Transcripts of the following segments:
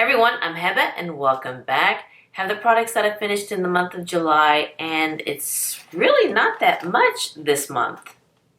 Everyone, I'm Heba and welcome back. Have the products that I finished in the month of July, and it's really not that much this month.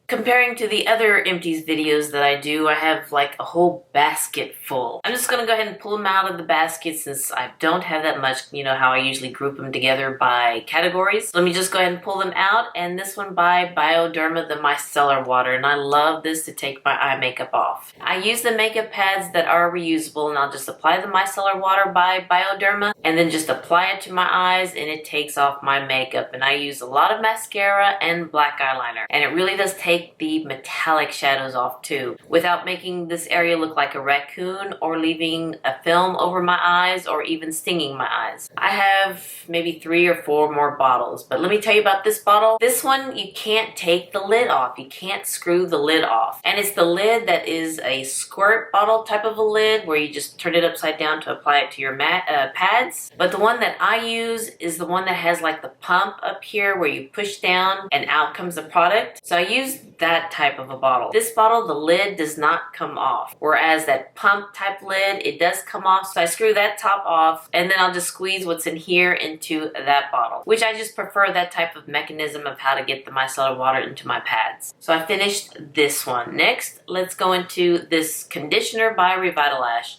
Comparing to the other Empties videos that I do, I have like a whole basket full. I'm just gonna go ahead and pull them out of the basket since I don't have that much. You know how I usually group them together by categories. Let me just go ahead and pull them out, and this one by Bioderma, the Micellar water, and I love this to take my eye makeup off. I use the makeup pads that are reusable, and I'll just apply the Micellar water by Bioderma and then just apply it to my eyes, and it takes off my makeup. And I use a lot of mascara and black eyeliner, and it really does take the metallic shadows off too, without making this area look like a raccoon or leaving a film over my eyes or even stinging my eyes. I have maybe 3 or 4 more bottles, but let me tell you about this bottle. This one, you can't take the lid off. You can't screw the lid off. And it's the lid that is a squirt bottle type of a lid where you just turn it upside down to apply it to your pads. But the one that I use is the one that has like the pump up here where you push down and out comes the product. So I use that type of a bottle. This bottle, the lid does not come off, whereas that pump type lid, it does come off. So I screw that top off, and then I'll just squeeze what's in here into that bottle, which I just prefer that type of mechanism of how to get the micellar water into my pads. So I finished this one. Next, let's go into this conditioner by Revitalash.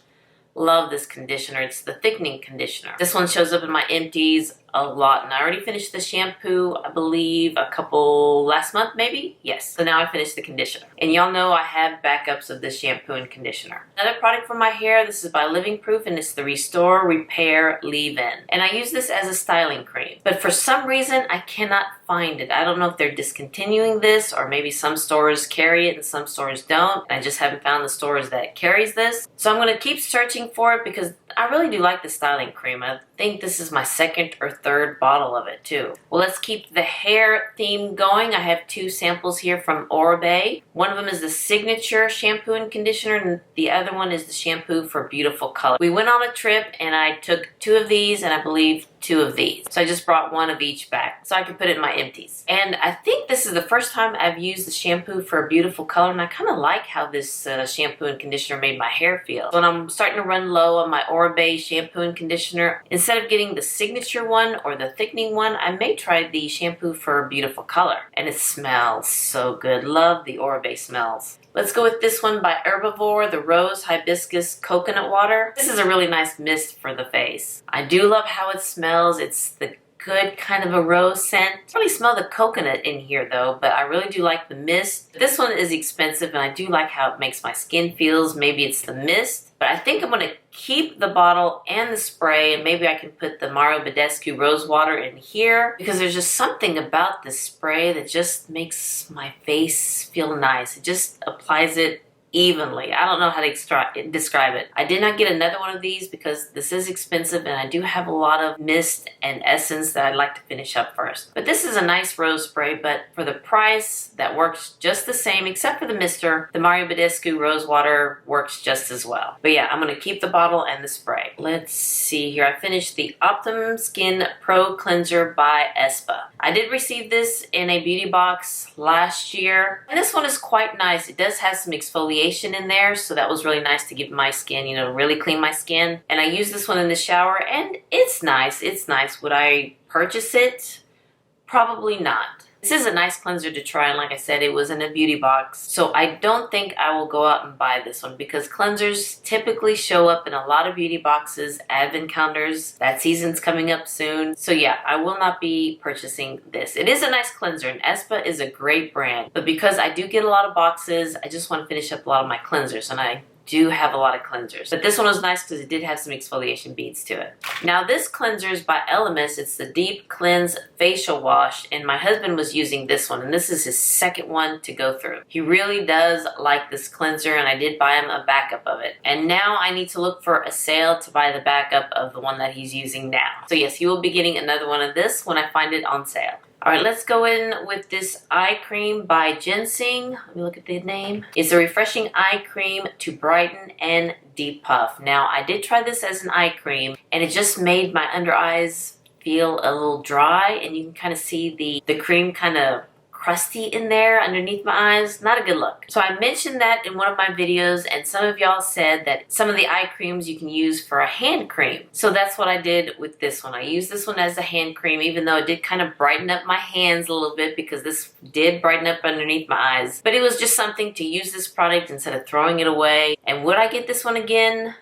Love this conditioner. It's the thickening conditioner. This one shows up in my Empties a lot, and I already finished the shampoo, I believe a couple last month maybe. Yes, so now I finished the conditioner, and y'all know I have backups of this shampoo and conditioner. Another product for my hair, this is by Living Proof, and it's the Restore Repair Leave-In, and I use this as a styling cream, but for some reason I cannot find it. I don't know if they're discontinuing this, or maybe some stores carry it and some stores don't. I just haven't found the stores that carries this, so I'm going to keep searching for it because I really do like the styling cream. I think this is my 2nd or 3rd bottle of it too. Well, let's keep the hair theme going. I have 2 samples here from Oribe. One of them is the Signature shampoo and conditioner, and the other one is the shampoo for beautiful color. We went on a trip and I took 2 of these and I believe 2 of these. So I just brought 1 of each back so I could put it in my Empties. And I think this is the first time I've used the shampoo for a beautiful color, and I kind of like how this shampoo and conditioner made my hair feel. So when I'm starting to run low on my Oribe shampoo and conditioner, instead of getting the Signature one or the thickening one, I may try the shampoo for a beautiful color. And it smells so good. Love the Oribe smells. Let's go with this one by Herbivore, the Rose Hibiscus Coconut Water. This is a really nice mist for the face. I do love how it smells. It's the good kind of a rose scent. I don't really smell the coconut in here though, but I really do like the mist. This one is expensive, and I do like how it makes my skin feels. Maybe it's the mist, but I think I'm going to keep the bottle and the spray, and maybe I can put the Mario Badescu rose water in here because there's just something about this spray that just makes my face feel nice. It just applies it evenly. I don't know how to describe it. I did not get another one of these because this is expensive, and I do have a lot of mist and essence that I'd like to finish up first. But this is a nice rose spray, but for the price, that works just the same, except for the mister. The Mario Badescu rose water works just as well. But yeah, I'm going to keep the bottle and the spray. Let's see here. I finished the Optimum Skin Pro Cleanser by ESPA. I did receive this in a beauty box last year, and this one is quite nice. It does have some exfoliation in there, so that was really nice to give my skin, you know, really clean my skin. And I use this one in the shower, and it's nice. It's nice. Would I purchase it? Probably not. This is a nice cleanser to try, and like I said, it was in a beauty box, so I don't think I will go out and buy this one because cleansers typically show up in a lot of beauty boxes, advent calendars. That season's coming up soon, so yeah, I will not be purchasing this. It is a nice cleanser, and ESPA is a great brand, but because I do get a lot of boxes, I just want to finish up a lot of my cleansers, and I do have a lot of cleansers. But this one was nice because it did have some exfoliation beads to it. Now this cleanser is by Elemis. It's the Deep Cleanse Facial Wash, and my husband was using this one, and this is his 2nd one to go through. He really does like this cleanser, and I did buy him a backup of it. And now I need to look for a sale to buy the backup of the one that he's using now. So yes, he will be getting another one of this when I find it on sale. Alright, let's go in with this eye cream by Ginseng. Let me look at the name. It's a refreshing eye cream to brighten and depuff. Now, I did try this as an eye cream, and it just made my under eyes feel a little dry, and you can kind of see the cream kind of crusty in there underneath my eyes. Not a good look. So I mentioned that in one of my videos, and some of y'all said that some of the eye creams you can use for a hand cream. So that's what I did with this one. I used this one as a hand cream, even though it did kind of brighten up my hands a little bit, because this did brighten up underneath my eyes. But it was just something to use this product instead of throwing it away. And would I get this one again?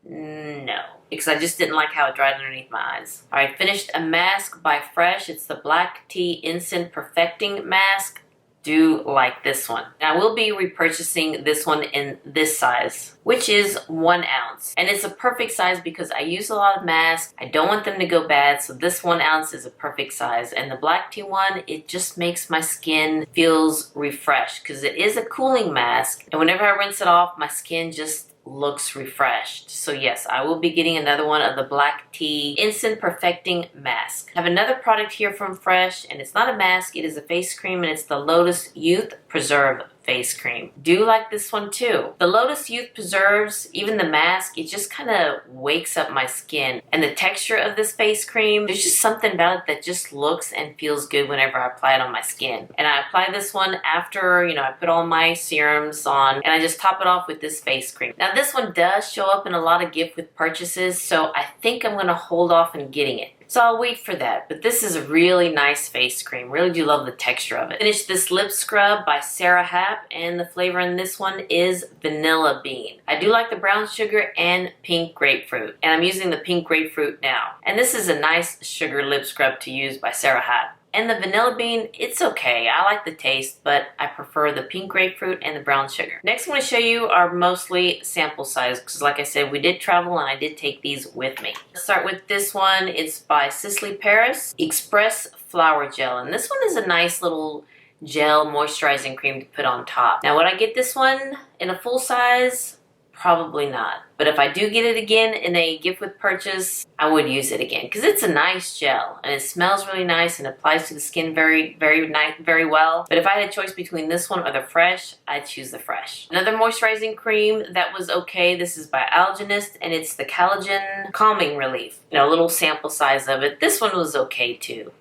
No, because I just didn't like how it dried underneath my eyes. Alright, finished a mask by Fresh. It's the Black Tea Instant Perfecting Mask. Do like this one. And I will be repurchasing this one in this size, which is 1 ounce. And it's a perfect size because I use a lot of masks. I don't want them to go bad, so this 1 ounce is a perfect size. And the black tea one, it just makes my skin feels refreshed because it is a cooling mask. And whenever I rinse it off, my skin just looks refreshed. So yes, I will be getting another one of the Black Tea Instant Perfecting Mask. I have another product here from Fresh, and it's not a mask, it is a face cream, and it's the Lotus Youth Preserve face cream. Do like this one too. The Lotus Youth Preserves, even the mask, it just kind of wakes up my skin. And the texture of this face cream, there's just something about it that just looks and feels good whenever I apply it on my skin. And I apply this one after, I put all my serums on, and I just top it off with this face cream. Now this one does show up in a lot of gift with purchases, so I think I'm going to hold off on getting it. So I'll wait for that. But this is a really nice face cream. Really do love the texture of it. Finished this lip scrub by Sara Happ, and the flavor in this one is vanilla bean. I do like the brown sugar and pink grapefruit, and I'm using the pink grapefruit now. And this is a nice sugar lip scrub to use by Sara Happ. And the vanilla bean, it's okay. I like the taste, but I prefer the pink grapefruit and the brown sugar. Next I'm going to show you are mostly sample size, because like I said, we did travel and I did take these with me. Let's start with this one. It's by Sisley Paris Express Flower Gel. And this one is a nice little gel moisturizing cream to put on top. Now would I get this one in a full size? Probably not. But if I do get it again in a gift with purchase, I would use it again because it's a nice gel and it smells really nice and applies to the skin very well. But if I had a choice between this one or the Fresh, I'd choose the Fresh. Another moisturizing cream that was okay. This is by Algenist, and it's the Collagen Calming Relief. A little sample size of it. This one was okay too.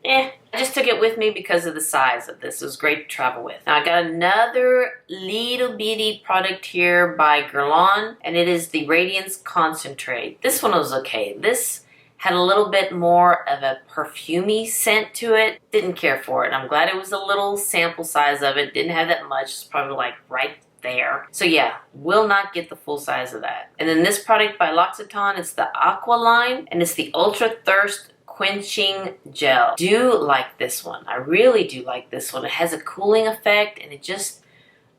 I just took it with me because of the size of this. It was great to travel with. Now I got another little bitty product here by Guerlain, and it is the Radiance Concentrate. This one was okay. This had a little bit more of a perfumey scent to it. Didn't care for it. I'm glad it was a little sample size of it. Didn't have that much. It's probably like right there. So yeah, will not get the full size of that. And then this product by L'Occitane, it's the Aqua line, and it's the Ultra Thirst Quenching Gel. Do like this one. I really do like this one. It has a cooling effect, and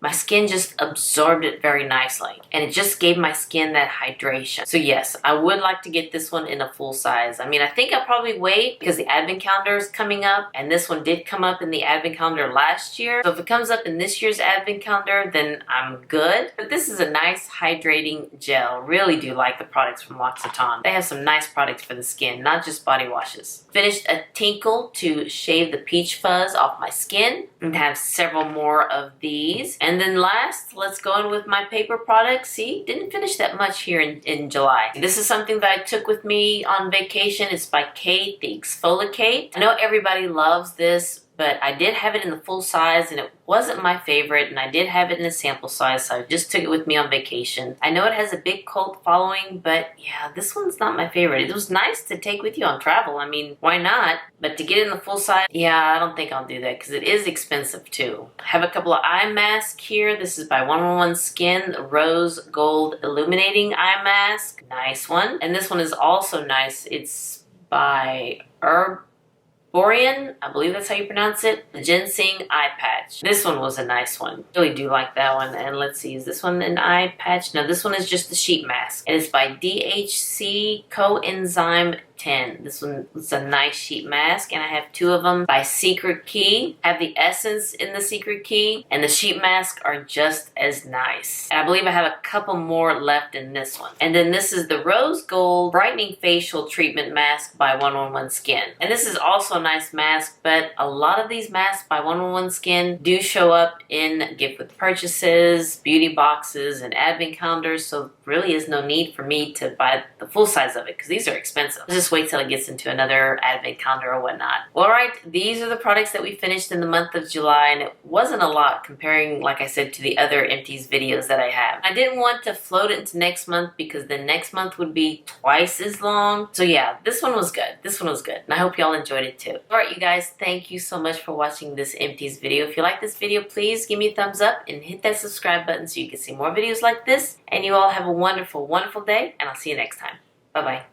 my skin just absorbed it very nicely, and it just gave my skin that hydration. So yes, I would like to get this one in a full size. I think I'll probably wait because the advent calendar is coming up, and this one did come up in the advent calendar last year. So if it comes up in this year's advent calendar, then I'm good. But this is a nice hydrating gel. Really do like the products from L'Occitane. They have some nice products for the skin, not just body washes. Finished a Tinkle to shave the peach fuzz off my skin, and have several more of these. And then last, let's go in with my paper products. See, didn't finish that much here in July. This is something that I took with me on vacation. It's by Kate, the Exfoliate. I know everybody loves this, but I did have it in the full size, and it wasn't my favorite, and I did have it in a sample size, so I just took it with me on vacation. I know it has a big cult following, but yeah, this one's not my favorite. It was nice to take with you on travel. Why not? But to get it in the full size, yeah, I don't think I'll do that because it is expensive too. I have a couple of eye masks here. This is by 111 Skin, the Rose Gold Illuminating Eye Mask. Nice one. And this one is also nice. It's by Herbivore, I believe that's how you pronounce it. The Ginseng Eye Patch. This one was a nice one. Really do like that one. And let's see, is this one an eye patch? No, this one is just the sheet mask. And it's by DHC Coenzyme 10. This one is a nice sheet mask, and I have two of them by Secret Key. I have the essence in the Secret Key, and the sheet mask are just as nice. And I believe I have a couple more left in this one. And then this is the Rose Gold Brightening Facial Treatment Mask by 111 Skin. And this is also a nice mask, but a lot of these masks by 111 Skin do show up in gift with purchases, beauty boxes, and advent calendars, so really is no need for me to buy the full size of it because these are expensive. I'll just wait till it gets into another advent calendar or whatnot. Well, alright, these are the products that we finished in the month of July, and it wasn't a lot comparing, like I said, to the other Empties videos that I have. I didn't want to float it into next month because the next month would be twice as long. So yeah, this one was good. This one was good. And I hope y'all enjoyed it too. Alright, you guys, thank you so much for watching this Empties video. If you like this video, please give me a thumbs up and hit that subscribe button so you can see more videos like this. And you all have a wonderful, wonderful day, and I'll see you next time. Bye-bye.